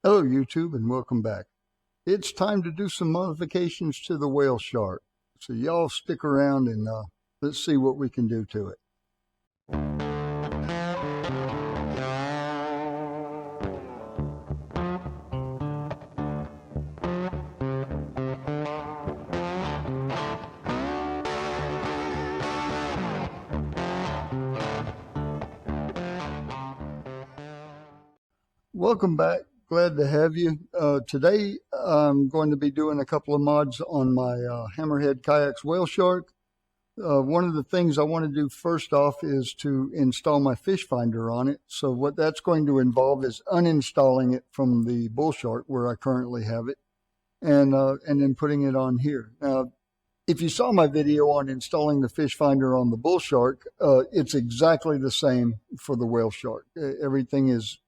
Hello YouTube and welcome back. It's time to do some modifications to the whale shark. So y'all stick around and let's see what we can do to it. Welcome back. Glad to have you. Today I'm going to be doing a couple of mods on my Hammerhead Kayaks whale shark. One of the things I want to do first off is to install my fish finder on it. So what that's going to involve is uninstalling it from the bull shark where I currently have it, and then putting it on here. Now, if you saw my video on installing the fish finder on the bull shark, it's exactly the same for the whale shark. Everything is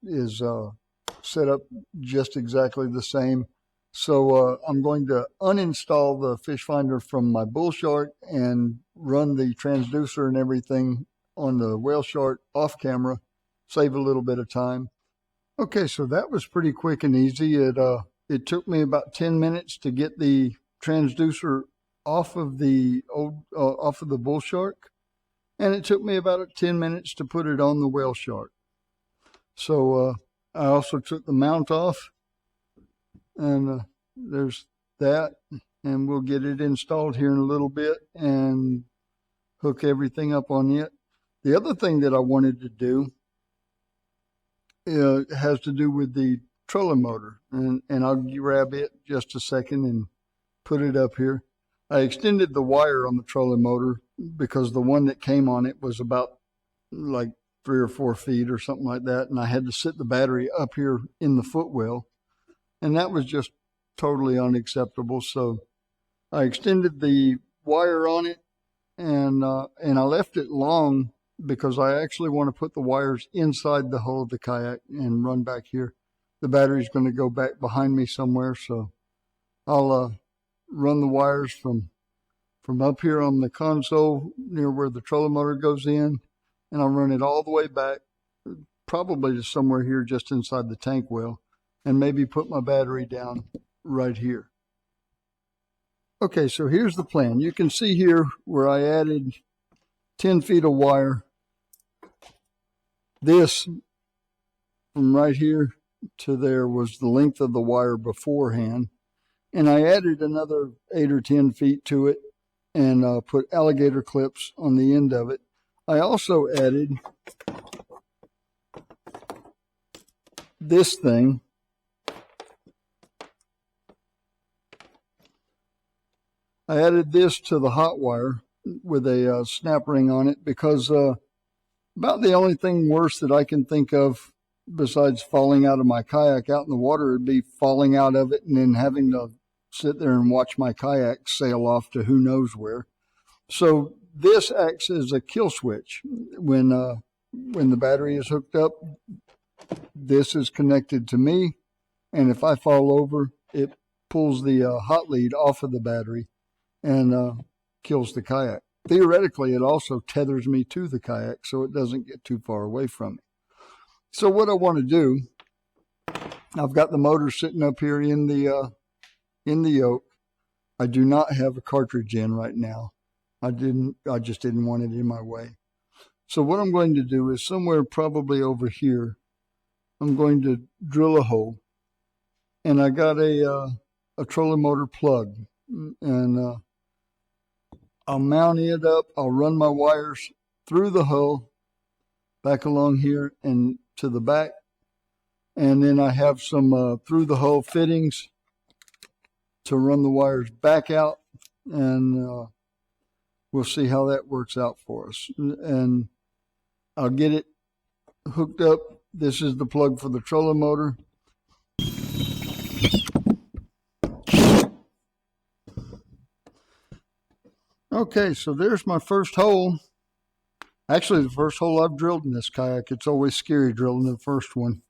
set up just exactly the same. So I'm going to uninstall the fish finder from my bull shark and run the transducer and everything on the whale shark off camera, save a little bit of time. Okay, so that was pretty quick and easy. It took me about 10 minutes to get the transducer off of the bull shark, and it took me about 10 minutes to put it on the whale shark. So I also took the mount off, and there's that, and we'll get it installed here in a little bit and hook everything up on it. The other thing that I wanted to do has to do with the trolling motor, and I'll grab it just a second and put it up here. I extended the wire on the trolling motor because the one that came on it was about like 3 or 4 feet or something like that, and I had to sit the battery up here in the footwell, and that was just totally unacceptable. So I extended the wire on it, and I left it long because I actually want to put the wires inside the hull of the kayak and run back here. The battery's going to go back behind me somewhere, so I'll run the wires from up here on the console near where the trolling motor goes in, and I'll run it all the way back, probably to somewhere here just inside the tank well, and maybe put my battery down right here. Okay, so here's the plan. You can see here where I added 10 feet of wire. This from right here to there was the length of the wire beforehand, and I added another 8 or 10 feet to it and put alligator clips on the end of it. I also added this thing. I added this to the hot wire with a snap ring on it because about the only thing worse that I can think of besides falling out of my kayak out in the water would be falling out of it and then having to sit there and watch my kayak sail off to who knows where. So this acts as a kill switch. When the battery is hooked up, this is connected to me, and if I fall over, it pulls the hot lead off of the battery and kills the kayak. Theoretically, it also tethers me to the kayak so it doesn't get too far away from me. So what I want to do, I've got the motor sitting up here in the yoke. I do not have a cartridge in right now. I just didn't want it in my way. So what I'm going to do is somewhere probably over here, I'm going to drill a hole, and I got a trolling motor plug, and I'll mount it up. I'll run my wires through the hull, back along here and to the back, and then I have some through the hull fittings to run the wires back out, and we'll see how that works out for us. And I'll get it hooked up. This is the plug for the trolling motor. Okay, so there's my first hole. Actually, the first hole I've drilled in this kayak. It's always scary drilling the first one.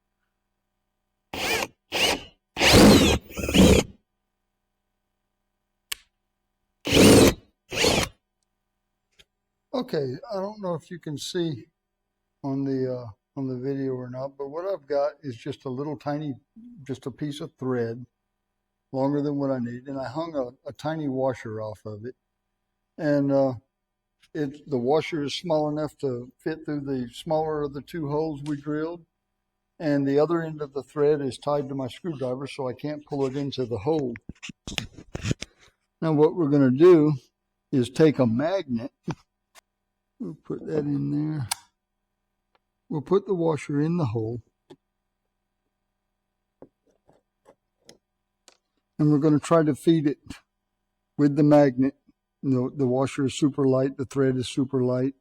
Okay, I don't know if you can see on the on the video or not, but what I've got is just a little tiny, just a piece of thread longer than what I need, and I hung a tiny washer off of it, and the washer is small enough to fit through the smaller of the two holes we drilled, and the other end of the thread is tied to my screwdriver, so I can't pull it into the hole. Now what we're going to do is take a magnet. We'll put that in there. We'll put the washer in the hole. And we're going to try to feed it with the magnet. The washer is super light. The thread is super light.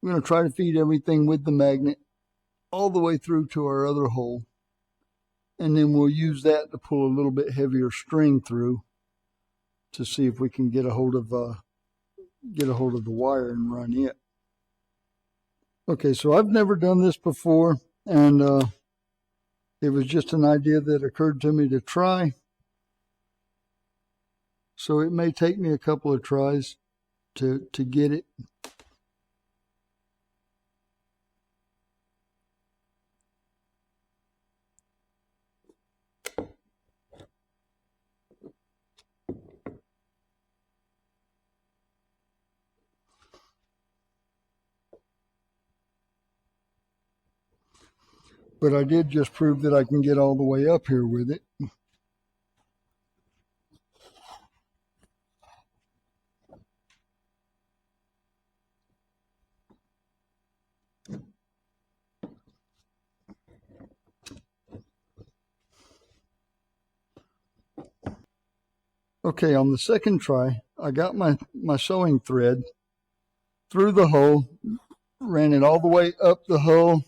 We're going to try to feed everything with the magnet all the way through to our other hole. And then we'll use that to pull a little bit heavier string through to see if we can get a hold of the wire and run it. Okay, so I've never done this before, and it was just an idea that occurred to me to try. So it may take me a couple of tries to get it. But I did just prove that I can get all the way up here with it. Okay, on the second try, I got my sewing thread through the hole, ran it all the way up the hole,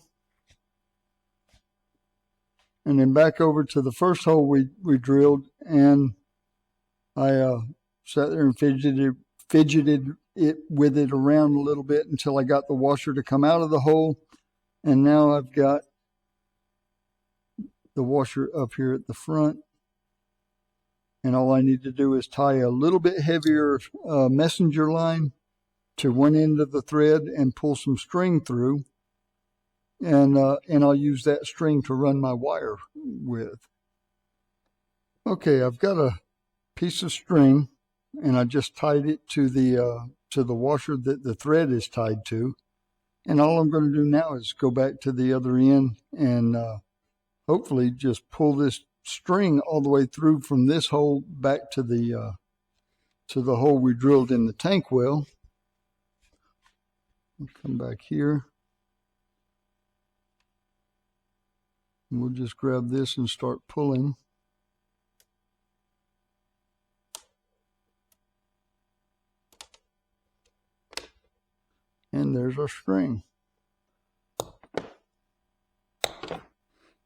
and then back over to the first hole we drilled, and I sat there and fidgeted it with it around a little bit until I got the washer to come out of the hole, and now I've got the washer up here at the front. And all I need to do is tie a little bit heavier messenger line to one end of the thread and pull some string through. And I'll use that string to run my wire with. Okay, I've got a piece of string, and I just tied it to the washer that the thread is tied to. And all I'm going to do now is go back to the other end and hopefully just pull this string all the way through from this hole back to the hole we drilled in the tank well. We'll come back here. And we'll just grab this and start pulling. And there's our string.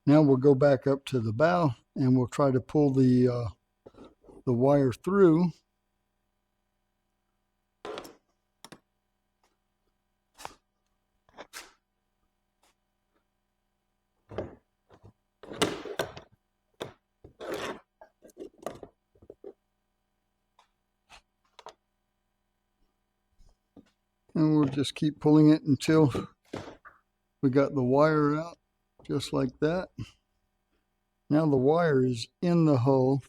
Now we'll go back up to the bow and we'll try to pull the wire through. And we'll just keep pulling it until we got the wire out, just like that. Now the wire is in the hole,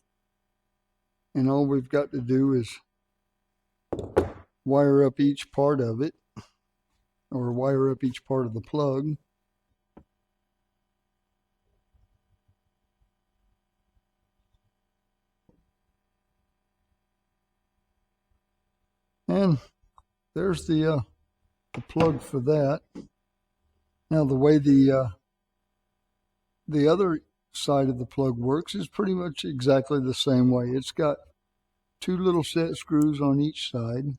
and all we've got to do is wire up each part of it, or wire up each part of the plug. And there's the plug for that. Now the way the other side of the plug works is pretty much exactly the same way. It's got two little set screws on each side.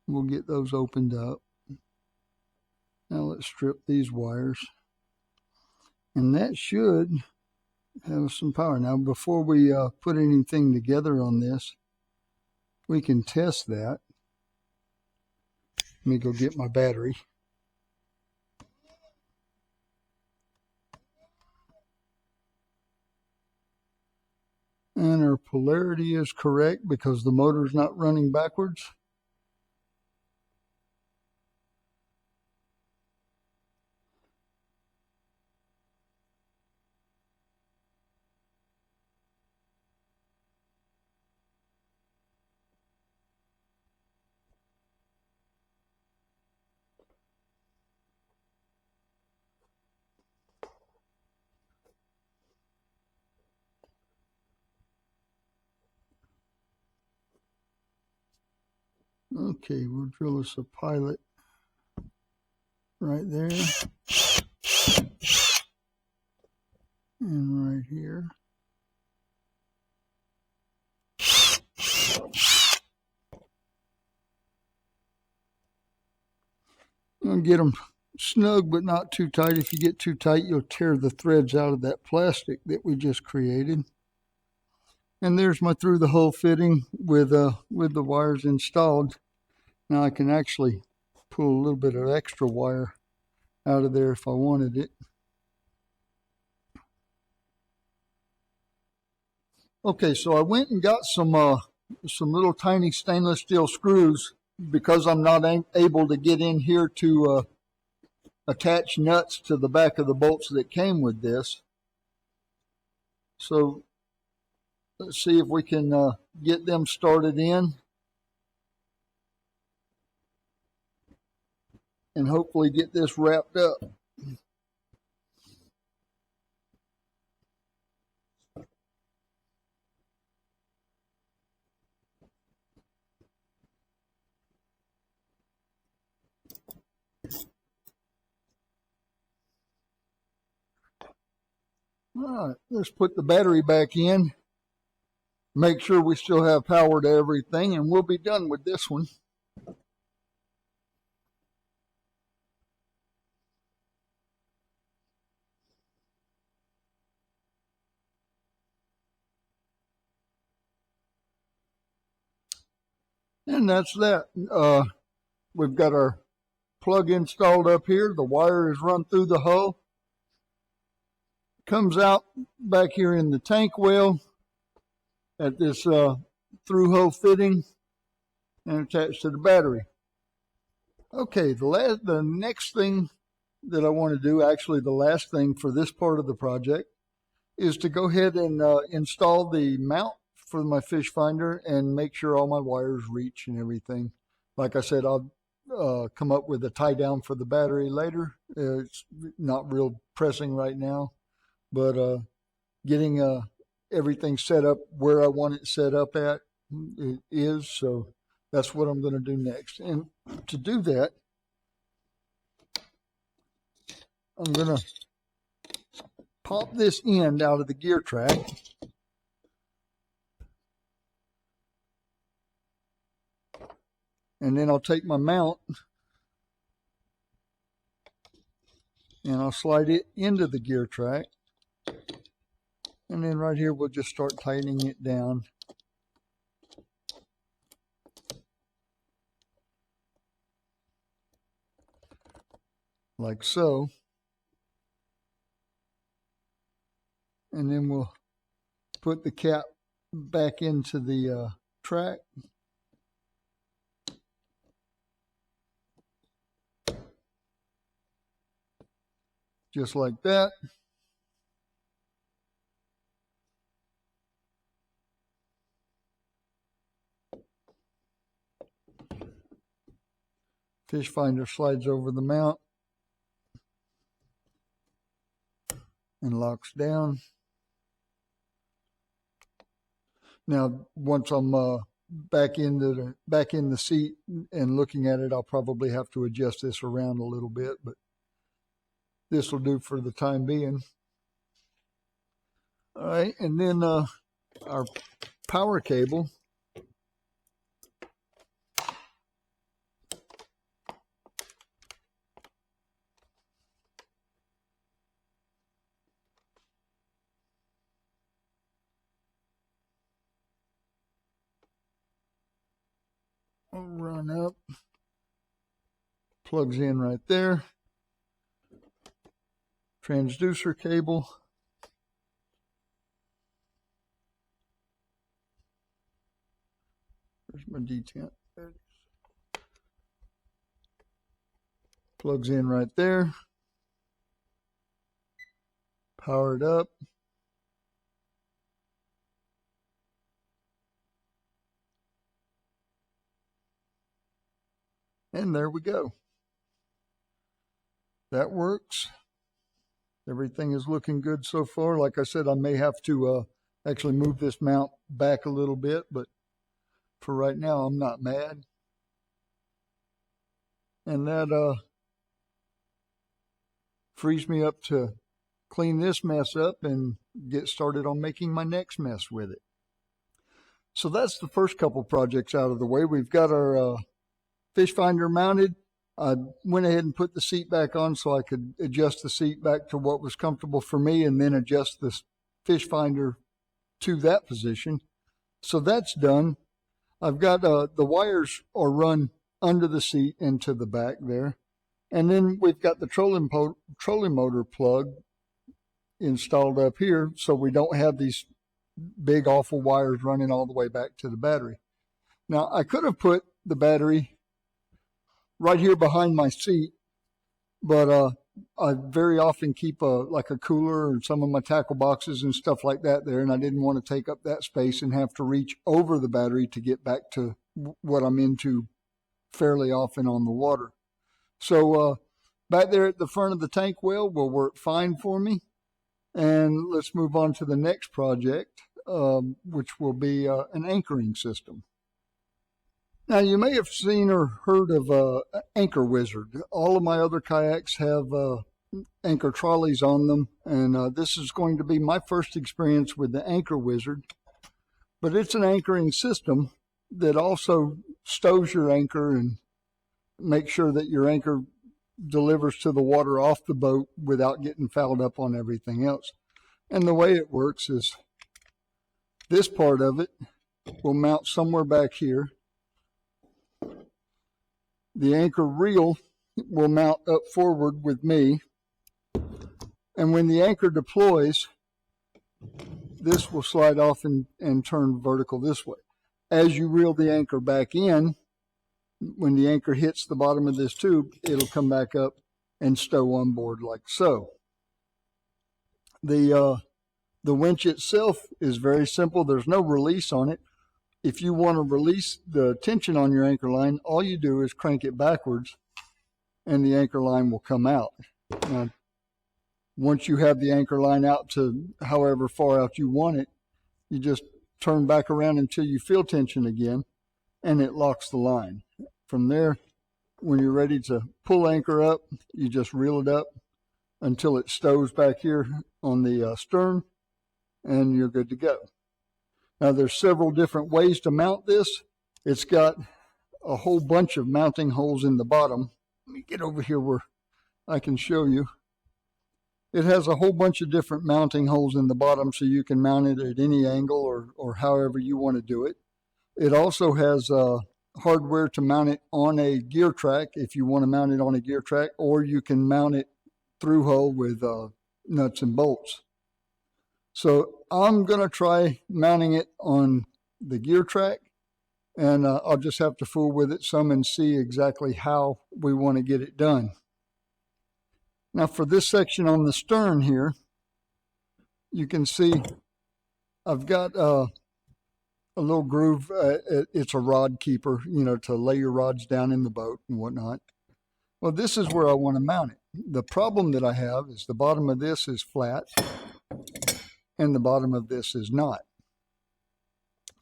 We'll get those opened up. Now let's strip these wires. And that should have some power. Now before we put anything together on this, we can test that. Let me go get my battery. And our polarity is correct because the motor is not running backwards. Okay, we'll drill us a pilot right there. And right here. I'll get them snug but not too tight. If you get too tight, you'll tear the threads out of that plastic that we just created. And there's my through the hole fitting with the wires installed. Now I can actually pull a little bit of extra wire out of there if I wanted it. Okay, so I went and got some little tiny stainless steel screws because I'm not able to get in here to attach nuts to the back of the bolts that came with this. So let's see if we can get them started in and hopefully get this wrapped up. All right, let's put the battery back in. Make sure we still have power to everything, and we'll be done with this one. And that's that. We've got our plug installed up here. The wire is run through the hull. Comes out back here in the tank well at this through hole fitting and attached to the battery. Okay, the next thing that I want to do, actually the last thing for this part of the project, is to go ahead and install the mount for my fish finder and make sure all my wires reach and everything. Like I said, I'll come up with a tie down for the battery later. It's not real pressing right now, but getting everything set up where I want it set up at it is. So that's what I'm going to do next. And to do that, I'm going to pop this end out of the gear track. And then I'll take my mount and I'll slide it into the gear track. And then right here, we'll just start tightening it down. Like so. And then we'll put the cap back into the track. Just like that. Fish finder slides over the mount and locks down. Now, once I'm back in the seat and looking at it, I'll probably have to adjust this around a little bit, but this will do for the time being. All right, and then our power cable. Will run up, plugs in right there. Transducer cable. Where's my detent? There it is. Plugs in right there. Powered up. And there we go. That works. Everything is looking good so far. Like I said, I may have to actually move this mount back a little bit, but for right now, I'm not mad. And that frees me up to clean this mess up and get started on making my next mess with it. So that's the first couple projects out of the way. We've got our fish finder mounted. I went ahead and put the seat back on so I could adjust the seat back to what was comfortable for me and then adjust the fish finder to that position. So that's done. I've got the wires are run under the seat into the back there. And then we've got the trolling motor plug installed up here so we don't have these big awful wires running all the way back to the battery. Now I could have put the battery right here behind my seat, but I very often keep like a cooler and some of my tackle boxes and stuff like that there, and I didn't want to take up that space and have to reach over the battery to get back to what I'm into fairly often on the water. So back there at the front of the tank well will work fine for me. And let's move on to the next project, which will be an anchoring system. Now, you may have seen or heard of Anchor Wizard. All of my other kayaks have anchor trolleys on them, and this is going to be my first experience with the Anchor Wizard. But it's an anchoring system that also stows your anchor and makes sure that your anchor delivers to the water off the boat without getting fouled up on everything else. And the way it works is this part of it will mount somewhere back here. The anchor reel will mount up forward with me. And when the anchor deploys, this will slide off and turn vertical this way. As you reel the anchor back in, when the anchor hits the bottom of this tube, it'll come back up and stow on board like so. The winch itself is very simple. There's no release on it. If you want to release the tension on your anchor line, all you do is crank it backwards and the anchor line will come out. Now, once you have the anchor line out to however far out you want it, you just turn back around until you feel tension again and it locks the line. From there, when you're ready to pull anchor up, you just reel it up until it stows back here on the stern, and you're good to go. Now, there's several different ways to mount this. It's got a whole bunch of mounting holes in the bottom. Let me get over here where I can show you. It has a whole bunch of different mounting holes in the bottom so you can mount it at any angle or however you want to do it. It also has hardware to mount it on a gear track if you want to mount it on a gear track, or you can mount it through hole with nuts and bolts. So I'm going to try mounting it on the gear track, and I'll just have to fool with it some and see exactly how we want to get it done. Now for this section on the stern here, you can see I've got a little groove. It's a rod keeper, to lay your rods down in the boat and whatnot. Well, this is where I want to mount it. The problem that I have is the bottom of this is flat and the bottom of this is not.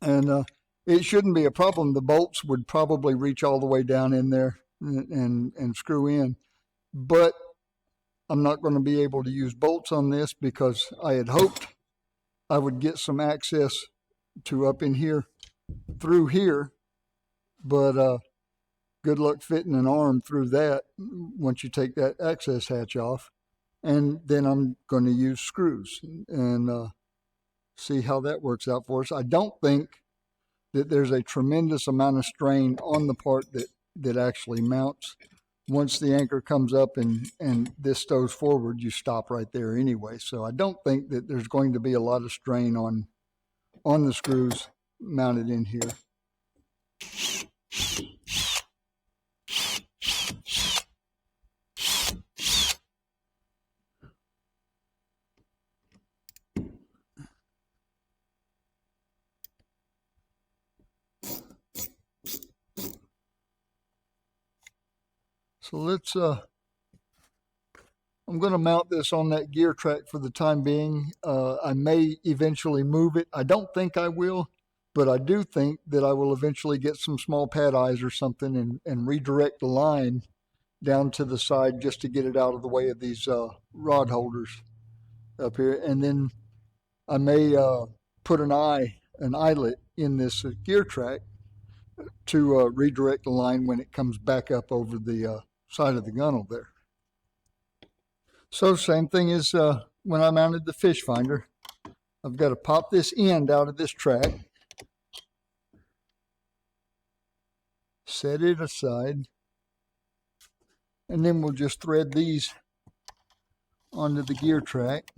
And it shouldn't be a problem. The bolts would probably reach all the way down in there and screw in. But I'm not going to be able to use bolts on this because I had hoped I would get some access to up in here through here, but good luck fitting an arm through that once you take that access hatch off. And then I'm going to use screws and see how that works out for us. I don't think that there's a tremendous amount of strain on the part that actually mounts. Once the anchor comes up and this stows forward, you stop right there anyway. So I don't think that there's going to be a lot of strain on the screws mounted in here. So let's, I'm going to mount this on that gear track for the time being. I may eventually move it. I don't think I will, but I do think that I will eventually get some small pad eyes or something and redirect the line down to the side just to get it out of the way of these rod holders up here. And then I may put an eyelet in this gear track to redirect the line when it comes back up over the side of the gunnel there. So same thing as when I mounted the fish finder. I've got to pop this end out of this track, set it aside, and then we'll just thread these onto the gear track.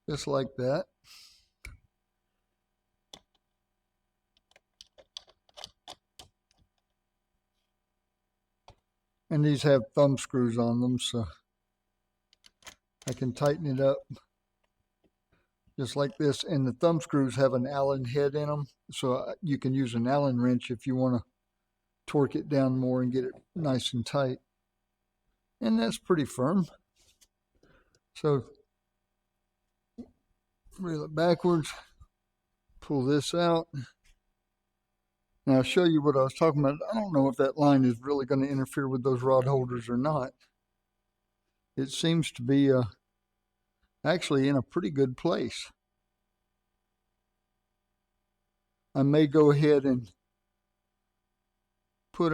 Just like that. And these have thumb screws on them, so I can tighten it up just like this. And the thumb screws have an Allen head in them, so you can use an Allen wrench if you want to torque it down more and get it nice and tight. And that's pretty firm. So reel it backwards, pull this out. Now I'll show you what I was talking about. I don't know if that line is really going to interfere with those rod holders or not. It seems to be actually in a pretty good place. I may go ahead and put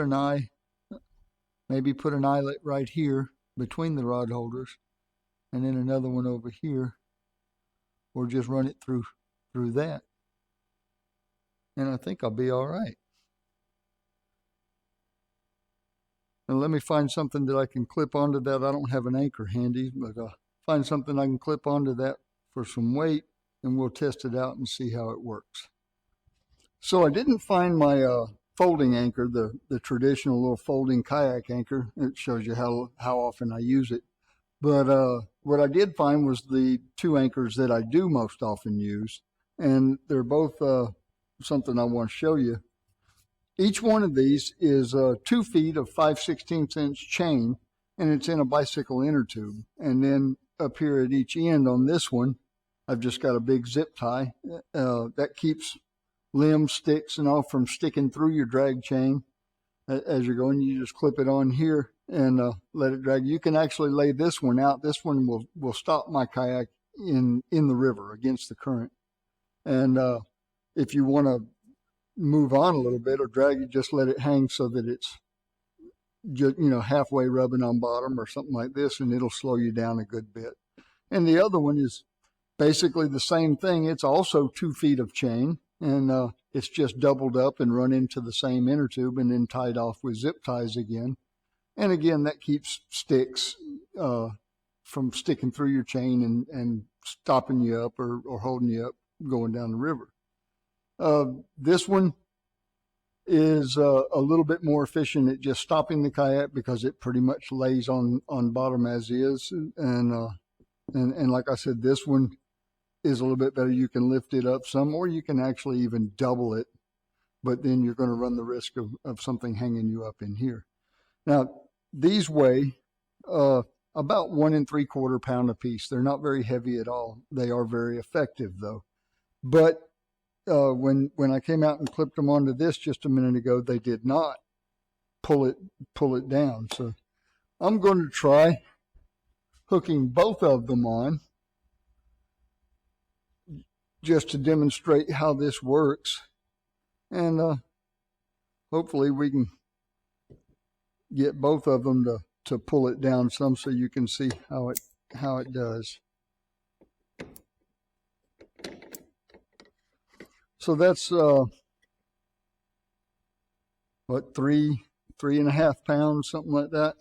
maybe put an eyelet right here between the rod holders, and then another one over here, or just run it through that. And I think I'll be all right. And let me find something that I can clip onto that. I don't have an anchor handy, but find something I can clip onto that for some weight, and we'll test it out and see how it works. So I didn't find my folding anchor, the traditional little folding kayak anchor. It shows you how often I use it. But what I did find was the two anchors that I do most often use, and they're both something I want to show you. Each one of these is 2 feet of 5/16 inch chain, and it's in a bicycle inner tube. And then up here at each end on this one, I've just got a big zip tie that keeps limbs, sticks, and all from sticking through your drag chain as you're going. You just clip it on here and let it drag. You can actually lay this one out. This one will stop my kayak in the river against the current. And if you want to move on a little bit or drag it, just let it hang so that it's just, halfway rubbing on bottom or something like this, and it'll slow you down a good bit. And the other one is basically the same thing. It's also 2 feet of chain, and it's just doubled up and run into the same inner tube and then tied off with zip ties again. And again, that keeps sticks from sticking through your chain and stopping you up or holding you up going down the river. This one is a little bit more efficient at just stopping the kayak because it pretty much lays on bottom as is. And like I said, this one is a little bit better. You can lift it up some, or you can actually even double it, but then you're going to run the risk of something hanging you up in here. Now, these weigh about 1 3/4 pounds a piece. They're not very heavy at all. They are very effective though. But when I came out and clipped them onto this just a minute ago, they did not pull it down. So I'm going to try hooking both of them on just to demonstrate how this works, and hopefully we can get both of them to pull it down some so you can see how it does. So that's what, 3.5 pounds, something like that.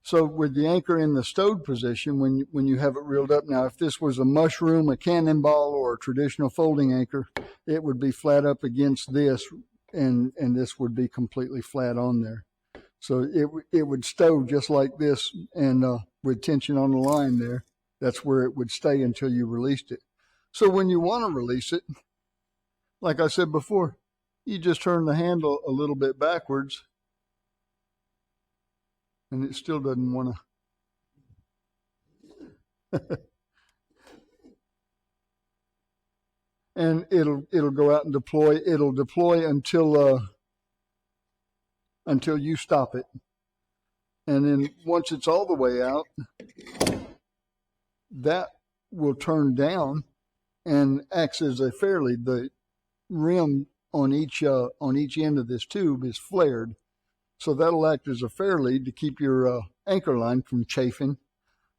So with the anchor in the stowed position, when you have it reeled up, now if this was a mushroom, a cannonball, or a traditional folding anchor, it would be flat up against this, and this would be completely flat on there. So it would stow just like this, and with tension on the line there, that's where it would stay until you released it. So when you want to release it, like I said before, you just turn the handle a little bit backwards, and it still doesn't want to. and it'll go out and deploy. It'll deploy until you stop it. And then once it's all the way out, that will turn down and acts as a fairlead. The rim on each end of this tube is flared, so that'll act as a fairlead to keep your anchor line from chafing.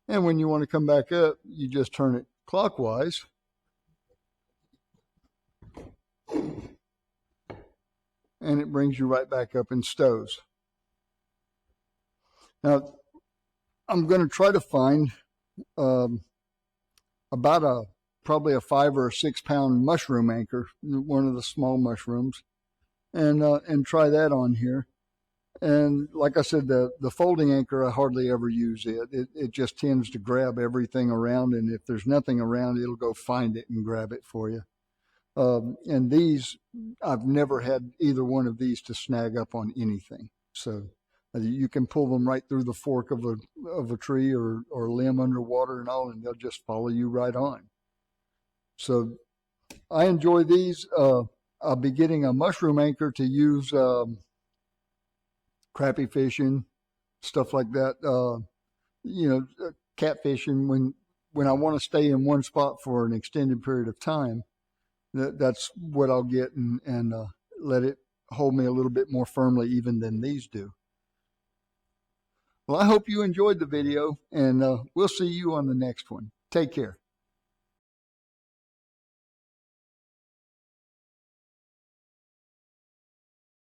And when you want to come back up, you just turn it clockwise, and it brings you right back up and stows. Now, I'm going to try to find about probably a 5 or 6 pound mushroom anchor, one of the small mushrooms, and try that on here. And like I said, the folding anchor, I hardly ever use it. It just tends to grab everything around, and if there's nothing around, it'll go find it and grab it for you. And these, I've never had either one of these to snag up on anything. So you can pull them right through the fork of a tree or limb underwater and all, and they'll just follow you right on. So I enjoy these. I'll be getting a mushroom anchor to use crappie fishing, stuff like that. Catfishing when I want to stay in one spot for an extended period of time. That's what I'll get and let it hold me a little bit more firmly even than these do. Well, I hope you enjoyed the video, and we'll see you on the next one. Take care.